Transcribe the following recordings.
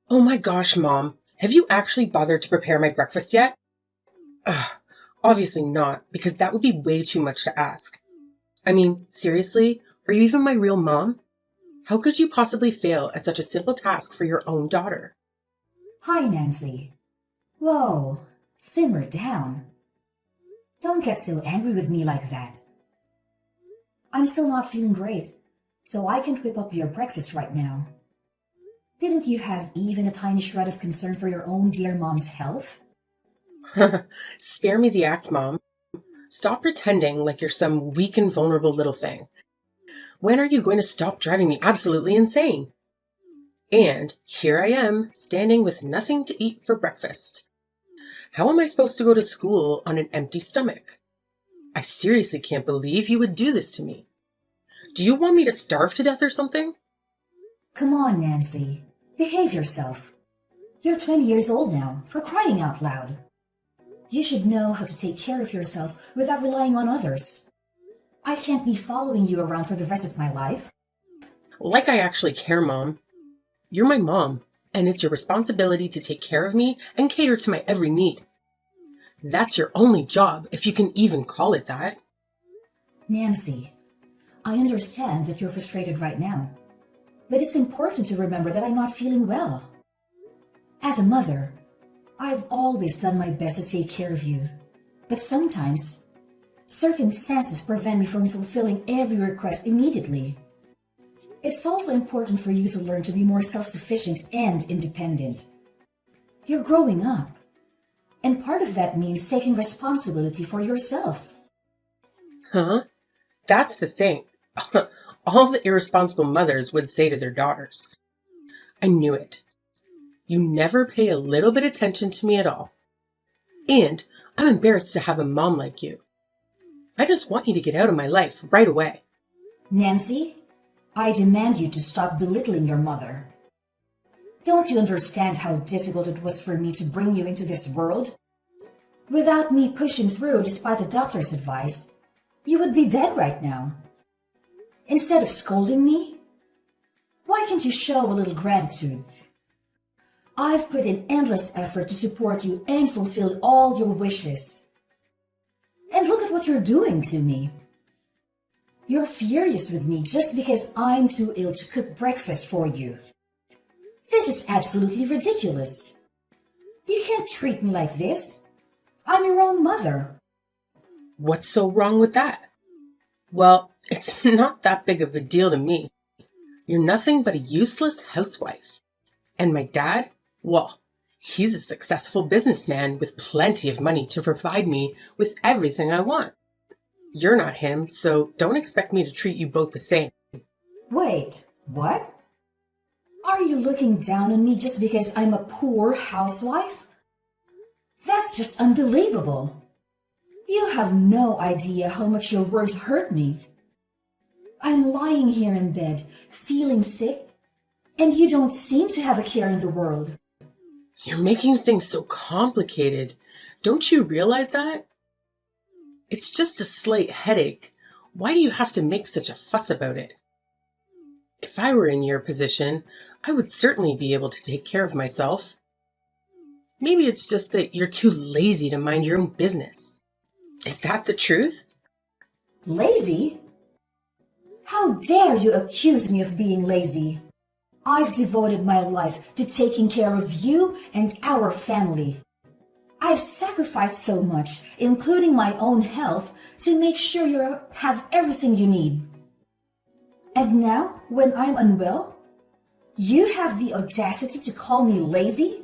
Oh my gosh, Mom. Have you actually bothered to prepare my breakfast yet? Ugh, obviously not, because that would be way too much to ask. I mean, seriously? Are you even my real mom? How could you possibly fail at such a simple task for your own daughter? Hi, Nancy. Whoa, simmer down. Don't get so angry with me like that. I'm still not feeling great, so I can't whip up your breakfast right now. Didn't you have even a tiny shred of concern for your own dear mom's health? Spare me the act, Mom. Stop pretending like you're some weak and vulnerable little thing. When are you going to stop driving me absolutely insane? And here I am, standing with nothing to eat for breakfast. How am I supposed to go to school on an empty stomach? I seriously can't believe you would do this to me. Do you want me to starve to death or something? Come on, Nancy. Behave yourself. You're 20 years old now, for crying out loud. You should know how to take care of yourself without relying on others. I can't be following you around for the rest of my life. Like I actually care, Mom. You're my mom, and it's your responsibility to take care of me and cater to my every need. That's your only job, if you can even call it that. Nancy, I understand that you're frustrated right now, but it's important to remember that I'm not feeling well. As a mother, I've always done my best to take care of you, but sometimes circumstances prevent me from fulfilling every request immediately. It's also important for you to learn to be more self-sufficient and independent. You're growing up, and part of that means taking responsibility for yourself. Huh? That's the thing. All the irresponsible mothers would say to their daughters. I knew it. You never pay a little bit attention to me at all. And I'm embarrassed to have a mom like you. I just want you to get out of my life right away. Nancy, I demand you to stop belittling your mother. Don't you understand how difficult it was for me to bring you into this world? Without me pushing through despite the doctor's advice, you would be dead right now. Instead of scolding me, why can't you show a little gratitude? I've put in endless effort to support you and fulfill all your wishes. And look at what you're doing to me. You're furious with me just because I'm too ill to cook breakfast for you. This is absolutely ridiculous. You can't treat me like this. I'm your own mother. What's so wrong with that? Well, it's not that big of a deal to me. You're nothing but a useless housewife. And my dad? Well, he's a successful businessman with plenty of money to provide me with everything I want. You're not him, so don't expect me to treat you both the same. Wait, what? Are you looking down on me just because I'm a poor housewife? That's just unbelievable. You have no idea how much your words hurt me. I'm lying here in bed, feeling sick, and you don't seem to have a care in the world. You're making things so complicated. Don't you realize that? It's just a slight headache. Why do you have to make such a fuss about it? If I were in your position, I would certainly be able to take care of myself. Maybe it's just that you're too lazy to mind your own business. Is that the truth? Lazy? How dare you accuse me of being lazy? I've devoted my life to taking care of you and our family. I've sacrificed so much, including my own health, to make sure you have everything you need. And now, when I'm unwell, you have the audacity to call me lazy?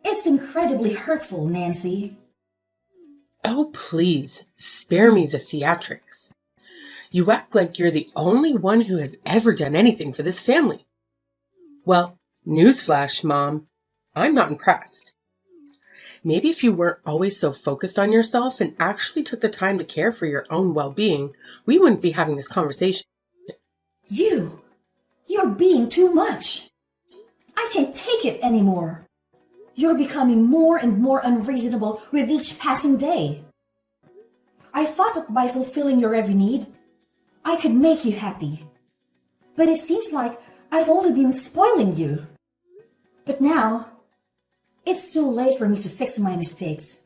It's incredibly hurtful, Nancy. Oh, please, spare me the theatrics. You act like you're the only one who has ever done anything for this family. Well, newsflash, Mom, I'm not impressed. Maybe if you weren't always so focused on yourself and actually took the time to care for your own well-being, we wouldn't be having this conversation. You're being too much. I can't take it anymore. You're becoming more and more unreasonable with each passing day. I thought that by fulfilling your every need, I could make you happy. But it seems like I've only been spoiling you. But now, it's too late for me to fix my mistakes.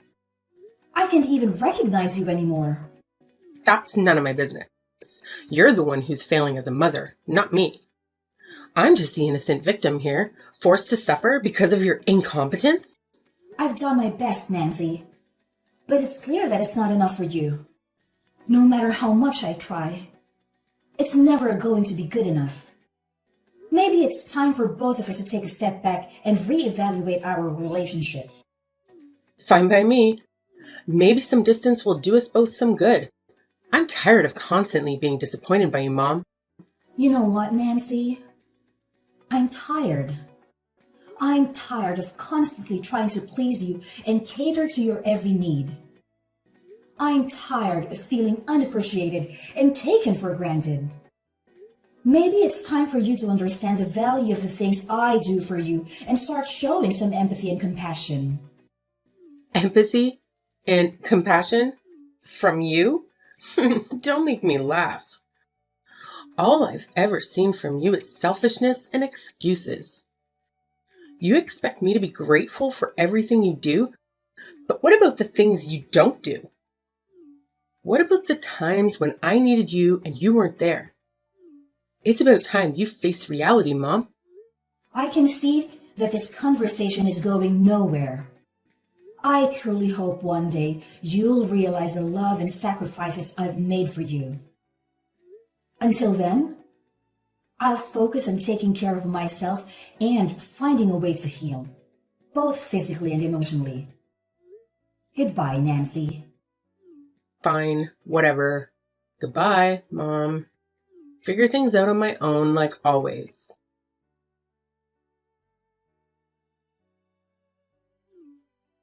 I can't even recognize you anymore. That's none of my business. You're the one who's failing as a mother, not me. I'm just the innocent victim here, forced to suffer because of your incompetence. I've done my best, Nancy. But it's clear that it's not enough for you. No matter how much I try, it's never going to be good enough. Maybe it's time for both of us to take a step back and reevaluate our relationship. Fine by me. Maybe some distance will do us both some good. I'm tired of constantly being disappointed by you, Mom. You know what, Nancy? I'm tired. I'm tired of constantly trying to please you and cater to your every need. I'm tired of feeling unappreciated and taken for granted. Maybe it's time for you to understand the value of the things I do for you and start showing some empathy and compassion. Empathy and compassion? From you? Don't make me laugh. All I've ever seen from you is selfishness and excuses. You expect me to be grateful for everything you do, but what about the things you don't do? What about the times when I needed you and you weren't there? It's about time you face reality, Mom. I can see that this conversation is going nowhere. I truly hope one day you'll realize the love and sacrifices I've made for you. Until then, I'll focus on taking care of myself and finding a way to heal, both physically and emotionally. Goodbye, Nancy. Fine, whatever. Goodbye, Mom. Figure things out on my own like always.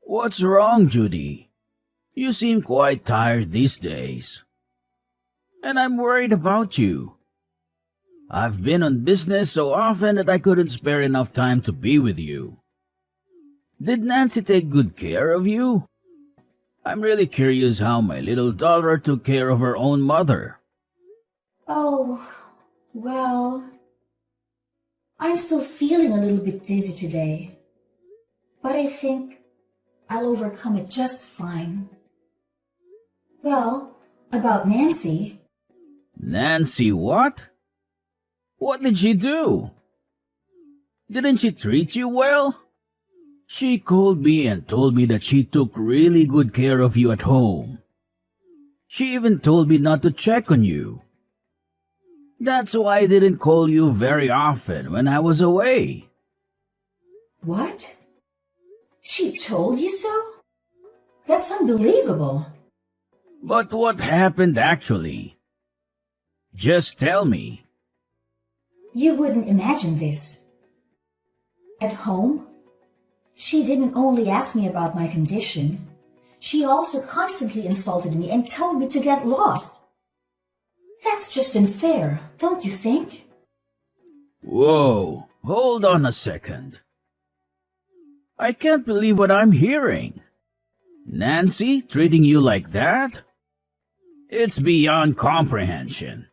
What's wrong, Judy? You seem quite tired these days. And I'm worried about you. I've been on business so often that I couldn't spare enough time to be with you. Did Nancy take good care of you? I'm really curious how my little daughter took care of her own mother. Oh, well, I'm still feeling a little bit dizzy today, but I think I'll overcome it just fine. Well, about Nancy. Nancy what? What did she do? Didn't she treat you well? She called me and told me that she took really good care of you at home. She even told me not to check on you. That's why I didn't call you very often when I was away. What? She told you so? That's unbelievable. But what happened actually? Just tell me. You wouldn't imagine this. At home, she didn't only ask me about my condition, she also constantly insulted me and told me to get lost. That's just unfair, don't you think? Whoa, hold on a second. I can't believe what I'm hearing. Nancy treating you like that? It's beyond comprehension.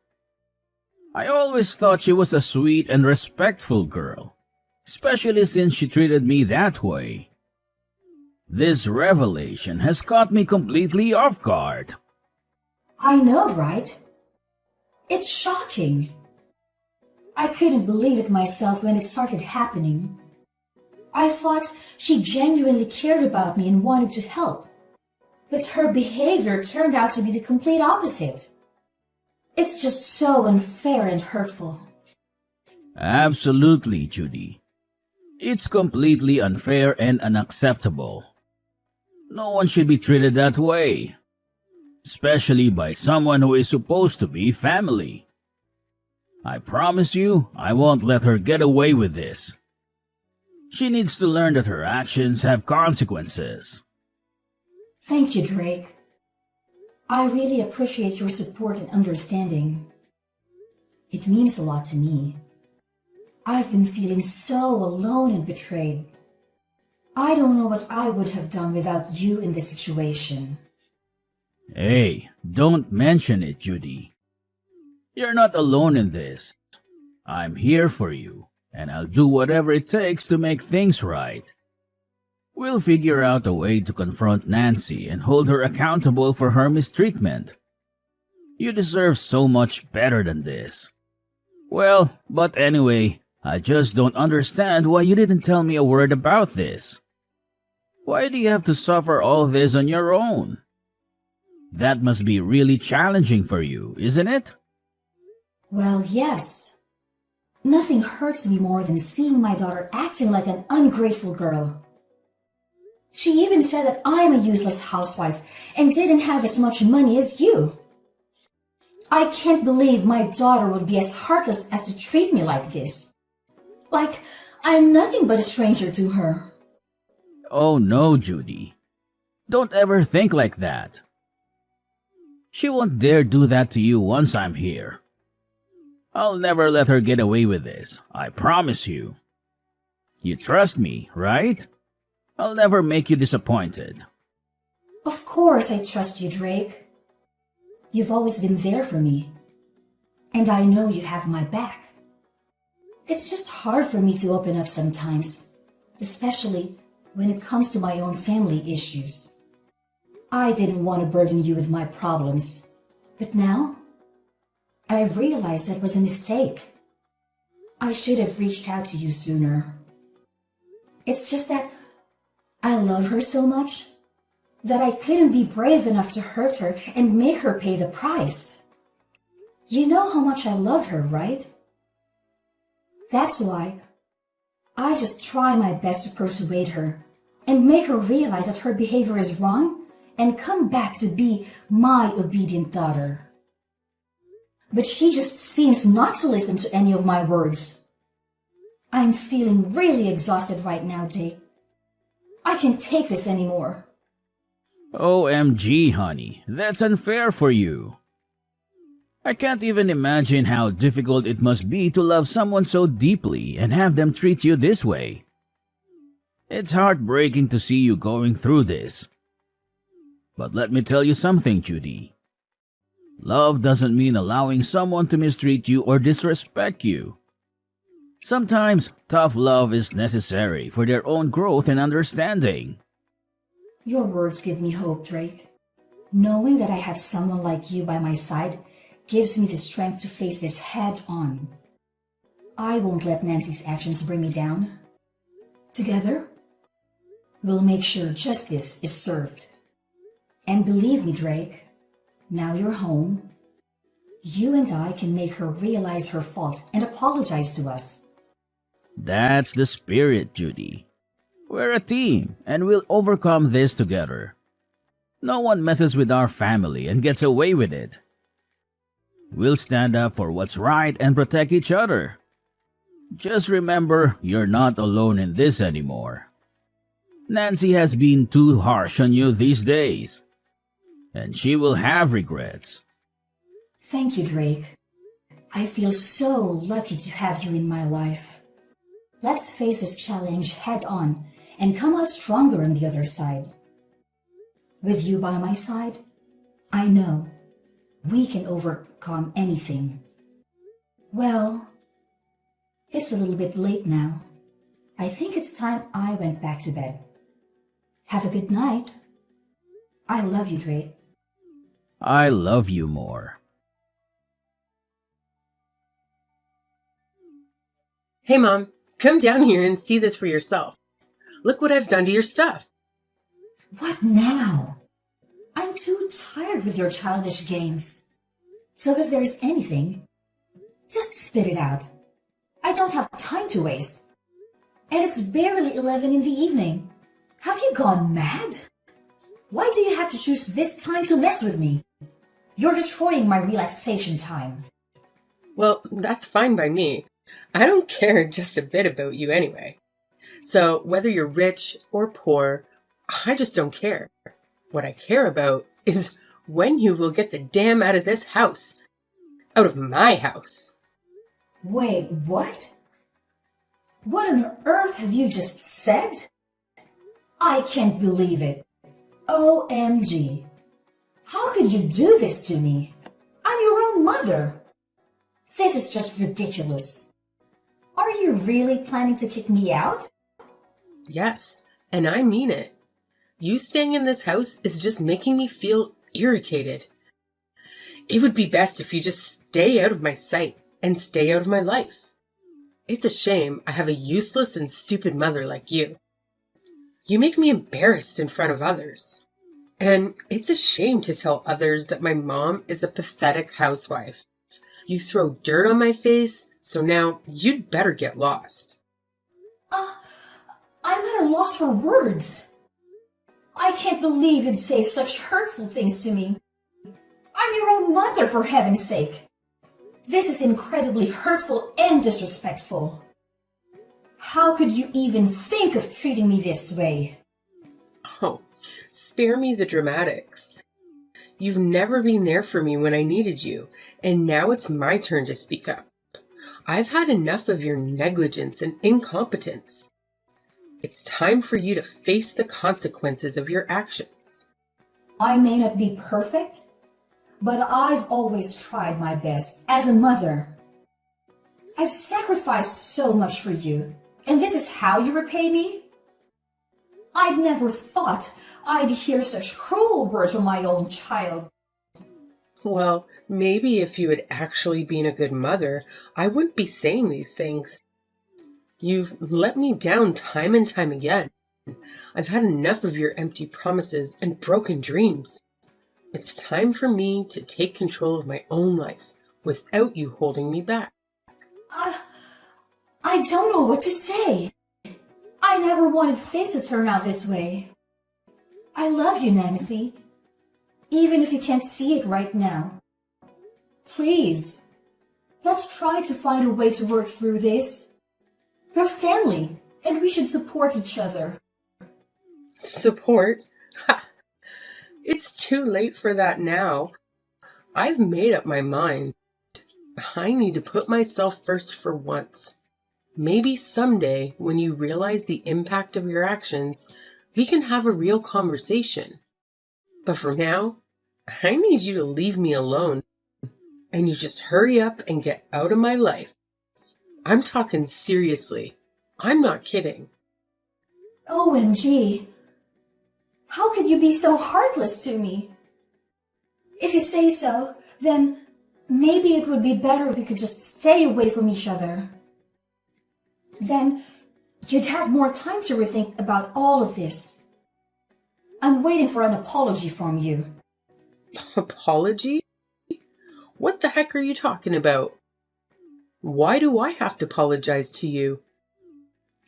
I always thought she was a sweet and respectful girl, especially since she treated me that way. This revelation has caught me completely off guard. I know, right? It's shocking. I couldn't believe it myself when it started happening. I thought she genuinely cared about me and wanted to help. But her behavior turned out to be the complete opposite. It's just so unfair and hurtful. Absolutely, Judy. It's completely unfair and unacceptable. No one should be treated that way, especially by someone who is supposed to be family. I promise you, I won't let her get away with this. She needs to learn that her actions have consequences. Thank you, Drake. I really appreciate your support and understanding. It means a lot to me. I've been feeling so alone and betrayed. I don't know what I would have done without you in this situation. Hey, don't mention it, Judy. You're not alone in this. I'm here for you, and I'll do whatever it takes to make things right. We'll figure out a way to confront Nancy and hold her accountable for her mistreatment. You deserve so much better than this. Well, but anyway, I just don't understand why you didn't tell me a word about this. Why do you have to suffer all this on your own? That must be really challenging for you, isn't it? Well, yes. Nothing hurts me more than seeing my daughter acting like an ungrateful girl. She even said that I'm a useless housewife and didn't have as much money as you. I can't believe my daughter would be as heartless as to treat me like this. Like I'm nothing but a stranger to her. Oh no, Judy. Don't ever think like that. She won't dare do that to you once I'm here. I'll never let her get away with this, I promise you. You trust me, right? I'll never make you disappointed. Of course I trust you, Drake. You've always been there for me. And I know you have my back. It's just hard for me to open up sometimes, especially when it comes to my own family issues. I didn't want to burden you with my problems, but now I've realized that was a mistake. I should have reached out to you sooner. It's just that I love her so much that I couldn't be brave enough to hurt her and make her pay the price. You know how much I love her, right? That's why I just try my best to persuade her and make her realize that her behavior is wrong and come back to be my obedient daughter. But she just seems not to listen to any of my words. I'm feeling really exhausted right now, Dave. I can't take this anymore. OMG, honey, that's unfair for you. I can't even imagine how difficult it must be to love someone so deeply and have them treat you this way. It's heartbreaking to see you going through this. But let me tell you something, Judy. Love doesn't mean allowing someone to mistreat you or disrespect you. Sometimes tough love is necessary for their own growth and understanding. Your words give me hope, Drake. Knowing that I have someone like you by my side gives me the strength to face this head on. I won't let Nancy's actions bring me down. Together, we'll make sure justice is served. And believe me, Drake, now you're home, you and I can make her realize her fault and apologize to us. That's the spirit, Judy. We're a team, and we'll overcome this together. No one messes with our family and gets away with it. We'll stand up for what's right and protect each other. Just remember, you're not alone in this anymore. Nancy has been too harsh on you these days, and she will have regrets. Thank you, Drake. I feel so lucky to have you in my life. Let's face this challenge head on and come out stronger on the other side. With you by my side, I know we can overcome anything. Well, it's a little bit late now. I think it's time I went back to bed. Have a good night. I love you, Drake. I love you more. Hey, Mom, come down here and see this for yourself. Look what I've done to your stuff. What now? I'm too tired with your childish games. So if there is anything, just spit it out. I don't have time to waste. And it's barely 11 in the evening. Have you gone mad? Why do you have to choose this time to mess with me? You're destroying my relaxation time. Well, that's fine by me. I don't care just a bit about you anyway. So whether you're rich or poor, I just don't care. What I care about is when you will get the damn out of this house. Out of my house. Wait, what? What on earth have you just said? I can't believe it. OMG. How could you do this to me? I'm your own mother. This is just ridiculous. Are you really planning to kick me out? Yes, and I mean it. You staying in this house is just making me feel irritated. It would be best if you just stay out of my sight and stay out of my life. It's a shame I have a useless and stupid mother like you. You make me embarrassed in front of others. And it's a shame to tell others that my mom is a pathetic housewife. You throw dirt on my face, so now you'd better get lost. I'm at a loss for words. I can't believe you'd say such hurtful things to me. I'm your own mother, for heaven's sake. This is incredibly hurtful and disrespectful. How could you even think of treating me this way? Oh, spare me the dramatics. You've never been there for me when I needed you, and now it's my turn to speak up. I've had enough of your negligence and incompetence. It's time for you to face the consequences of your actions. I may not be perfect, but I've always tried my best as a mother. I've sacrificed so much for you, and this is how you repay me? I'd never thought I'd hear such cruel words from my own child. Well, maybe if you had actually been a good mother, I wouldn't be saying these things. You've let me down time and time again. I've had enough of your empty promises and broken dreams. It's time for me to take control of my own life without you holding me back. I don't know what to say. I never wanted things to turn out this way. I love you, Nancy, even if you can't see it right now. Please, let's try to find a way to work through this. We're family, and we should support each other. Support? Ha! It's too late for that now. I've made up my mind. I need to put myself first for once. Maybe someday, when you realize the impact of your actions, we can have a real conversation. But for now, I need you to leave me alone. And you just hurry up and get out of my life. I'm talking seriously. I'm not kidding. OMG. How could you be so heartless to me? If you say so, then maybe it would be better if we could just stay away from each other. Then you'd have more time to rethink about all of this. I'm waiting for an apology from you. Apology? What the heck are you talking about? Why do I have to apologize to you?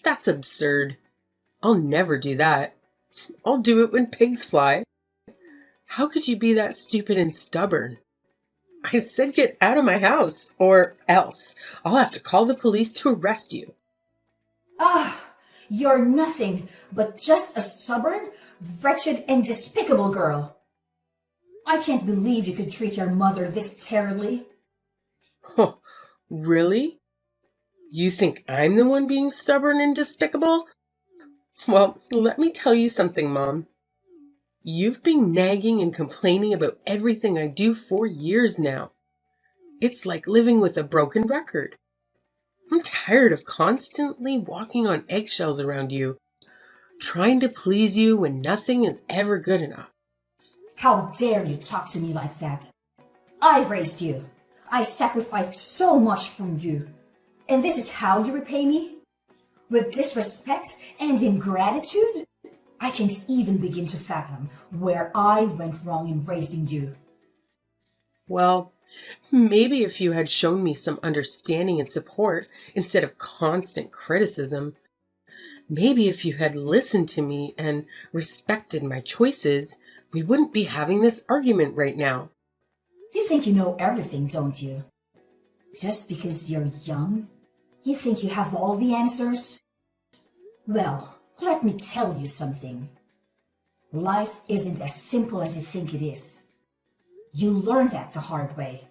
That's absurd. I'll never do that. I'll do it when pigs fly. How could you be that stupid and stubborn? I said get out of my house, or else I'll have to call the police to arrest you. You're nothing but just a stubborn, wretched, and despicable girl. I can't believe you could treat your mother this terribly. Oh, really? You think I'm the one being stubborn and despicable? Well, let me tell you something, Mom. You've been nagging and complaining about everything I do for years now. It's like living with a broken record. I'm tired of constantly walking on eggshells around you, trying to please you when nothing is ever good enough. How dare you talk to me like that? I raised you. I sacrificed so much from you. And this is how you repay me? With disrespect and ingratitude? I can't even begin to fathom where I went wrong in raising you. Well, maybe if you had shown me some understanding and support instead of constant criticism. Maybe if you had listened to me and respected my choices, we wouldn't be having this argument right now. You think you know everything, don't you? Just because you're young, you think you have all the answers? Well, let me tell you something. Life isn't as simple as you think it is. You learned that the hard way.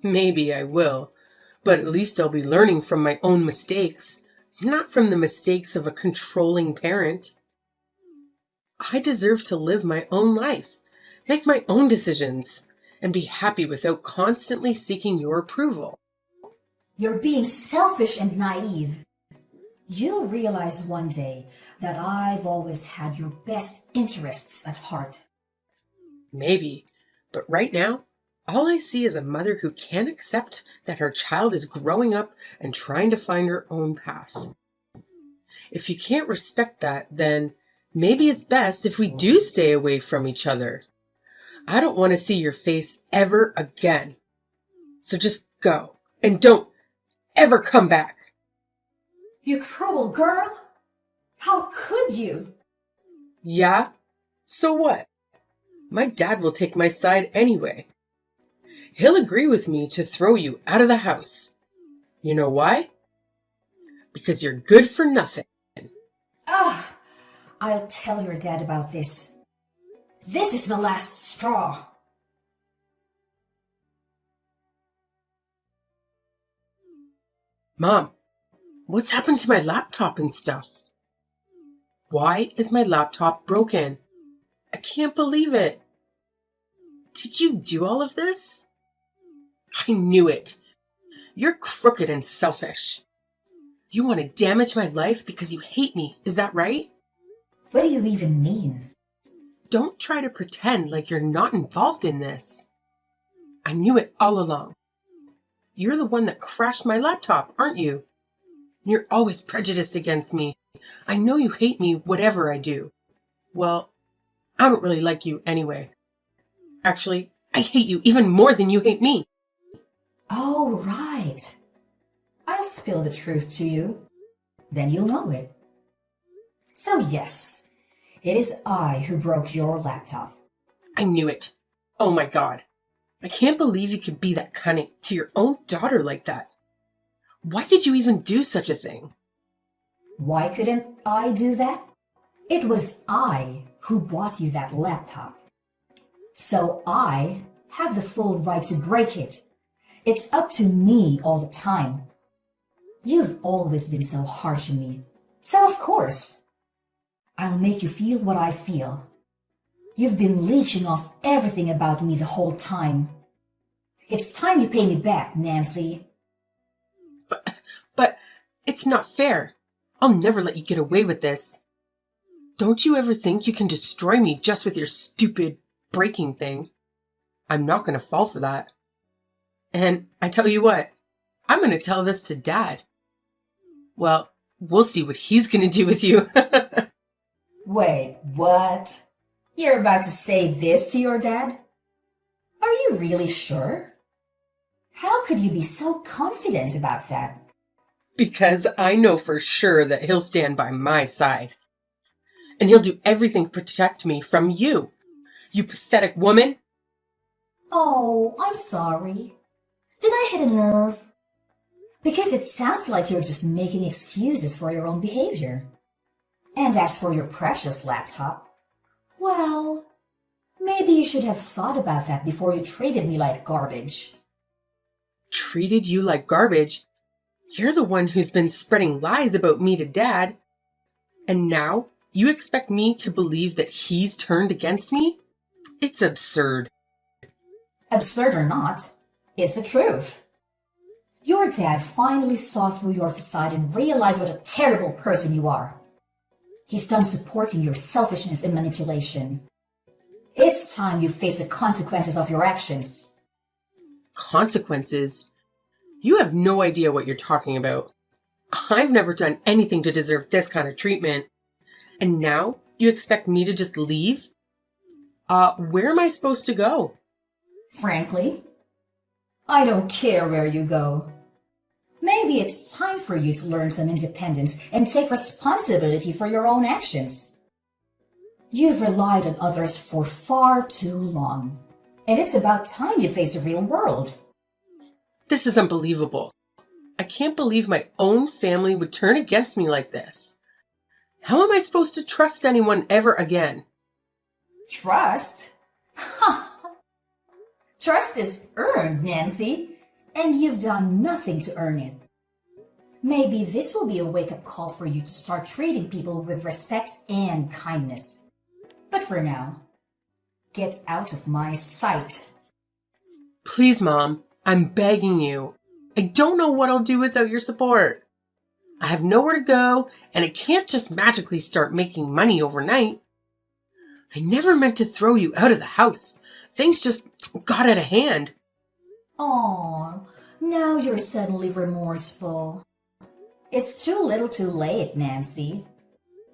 Maybe I will, but at least I'll be learning from my own mistakes, not from the mistakes of a controlling parent. I deserve to live my own life, make my own decisions, and be happy without constantly seeking your approval. You're being selfish and naive. You'll realize one day that I've always had your best interests at heart. Maybe, but right now, all I see is a mother who can't accept that her child is growing up and trying to find her own path. If you can't respect that, then maybe it's best if we do stay away from each other. I don't want to see your face ever again. So just go and don't ever come back. You cruel girl! How could you? Yeah? So what? My dad will take my side anyway. He'll agree with me to throw you out of the house. You know why? Because you're good for nothing. Ah, I'll tell your dad about this. This is the last straw. Mom, what's happened to my laptop and stuff? Why is my laptop broken? I can't believe it. Did you do all of this? I knew it. You're crooked and selfish. You want to damage my life because you hate me, is that right? What do you even mean? Don't try to pretend like you're not involved in this. I knew it all along. You're the one that crashed my laptop, aren't you? You're always prejudiced against me. I know you hate me, whatever I do. Well, I don't really like you anyway. Actually, I hate you even more than you hate me. Oh, right. I'll spill the truth to you. Then you'll know it. So yes, it is I who broke your laptop. I knew it. Oh my God. I can't believe you could be that cunning to your own daughter like that. Why could you even do such a thing? Why couldn't I do that? It was I who bought you that laptop. So I have the full right to break it. It's up to me all the time. You've always been so harsh on me. So of course, I'll make you feel what I feel. You've been leeching off everything about me the whole time. It's time you pay me back, Nancy. But it's not fair. I'll never let you get away with this. Don't you ever think you can destroy me just with your stupid breaking thing? I'm not going to fall for that. And I tell you what, I'm going to tell this to Dad. Well, we'll see what he's going to do with you. Wait, what? You're about to say this to your dad? Are you really sure? How could you be so confident about that? Because I know for sure that he'll stand by my side. And he'll do everything to protect me from you, you pathetic woman. Oh, I'm sorry. Did I hit a nerve? Because it sounds like you're just making excuses for your own behavior. And as for your precious laptop, well, maybe you should have thought about that before you treated me like garbage. Treated you like garbage? You're the one who's been spreading lies about me to Dad. And now you expect me to believe that he's turned against me? It's absurd. Absurd or not, it's the truth. Your dad finally saw through your facade and realized what a terrible person you are. He's done supporting your selfishness and manipulation. It's time you face the consequences of your actions. Consequences? You have no idea what you're talking about. I've never done anything to deserve this kind of treatment. And now you expect me to just leave? Where am I supposed to go? Frankly, I don't care where you go. Maybe it's time for you to learn some independence and take responsibility for your own actions. You've relied on others for far too long, and it's about time you face the real world. This is unbelievable. I can't believe my own family would turn against me like this. How am I supposed to trust anyone ever again? Trust? Trust is earned, Nancy, and you've done nothing to earn it. Maybe this will be a wake-up call for you to start treating people with respect and kindness. But for now, get out of my sight. Please, Mom, I'm begging you. I don't know what I'll do without your support. I have nowhere to go, and I can't just magically start making money overnight. I never meant to throw you out of the house. Things just got out of hand. Aw, now you're suddenly remorseful. It's too little too late, Nancy.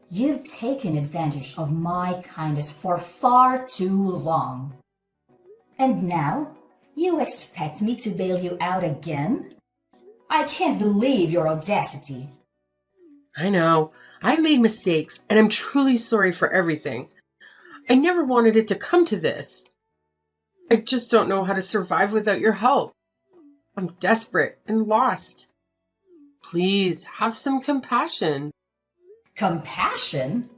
You've taken advantage of my kindness for far too long. And now, you expect me to bail you out again? I can't believe your audacity. I know. I've made mistakes, and I'm truly sorry for everything. I never wanted it to come to this. I just don't know how to survive without your help. I'm desperate and lost. Please, have some compassion. Compassion?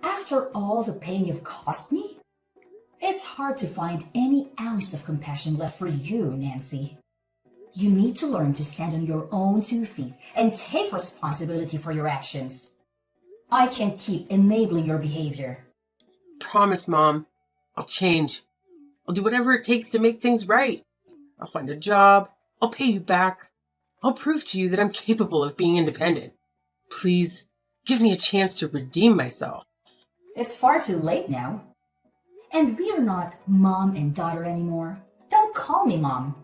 After all the pain you've cost me? It's hard to find any ounce of compassion left for you, Nancy. You need to learn to stand on your own 2 feet and take responsibility for your actions. I can't keep enabling your behavior. Promise, Mom. I'll change. I'll do whatever it takes to make things right. I'll find a job. I'll pay you back. I'll prove to you that I'm capable of being independent. Please, give me a chance to redeem myself. It's far too late now. And we are not mom and daughter anymore. Don't call me Mom.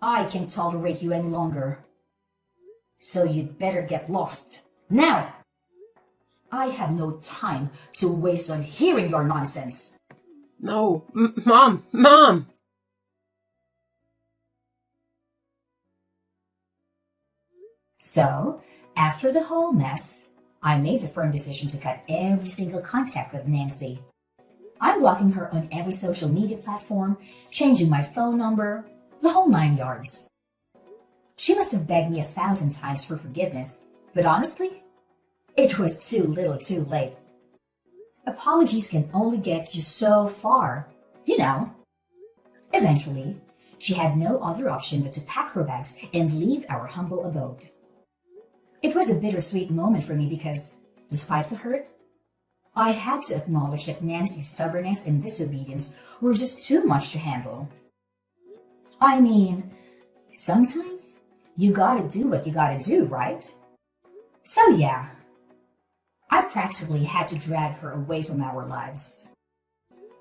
I can't tolerate you any longer. So you'd better get lost. Now! I have no time to waste on hearing your nonsense. No, Mom! So, after the whole mess, I made the firm decision to cut every single contact with Nancy. I'm blocking her on every social media platform, changing my phone number, the whole 9 yards. She must have begged me 1,000 times for forgiveness, but honestly, it was too little too late. Apologies can only get you so far, you know. Eventually, she had no other option but to pack her bags and leave our humble abode. It was a bittersweet moment for me because, despite the hurt, I had to acknowledge that Nancy's stubbornness and disobedience were just too much to handle. I mean, sometimes you gotta do what you gotta do, right? So yeah, I practically had to drag her away from our lives.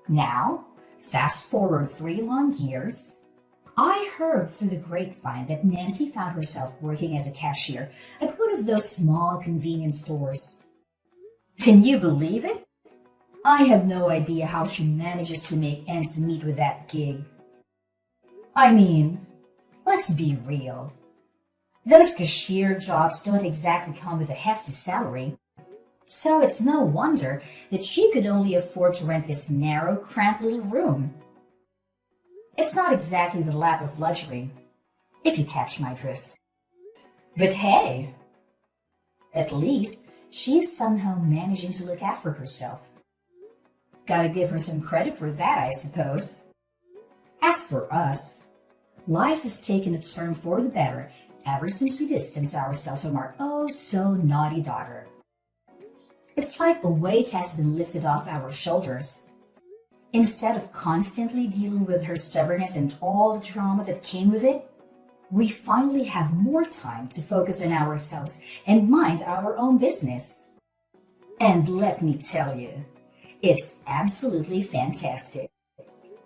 Now, fast forward 3 long years, I heard through the grapevine that Nancy found herself working as a cashier at one of those small convenience stores. Can you believe it? I have no idea how she manages to make ends meet with that gig. I mean, let's be real. Those cashier jobs don't exactly come with a hefty salary, so it's no wonder that she could only afford to rent this narrow, cramped little room. It's not exactly the lap of luxury, if you catch my drift. But hey, at least she's somehow managing to look after herself. Gotta give her some credit for that, I suppose. As for us, life has taken a turn for the better ever since we distanced ourselves from our oh-so-naughty daughter. It's like a weight has been lifted off our shoulders. Instead of constantly dealing with her stubbornness and all the drama that came with it, we finally have more time to focus on ourselves and mind our own business. And let me tell you, it's absolutely fantastic.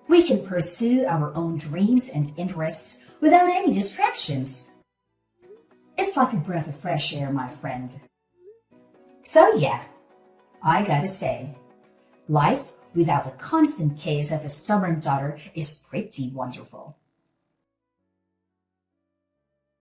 We can pursue our own dreams and interests without any distractions. It's like a breath of fresh air, my friend. So yeah, I gotta say, life without the constant chaos of a stubborn daughter is pretty wonderful.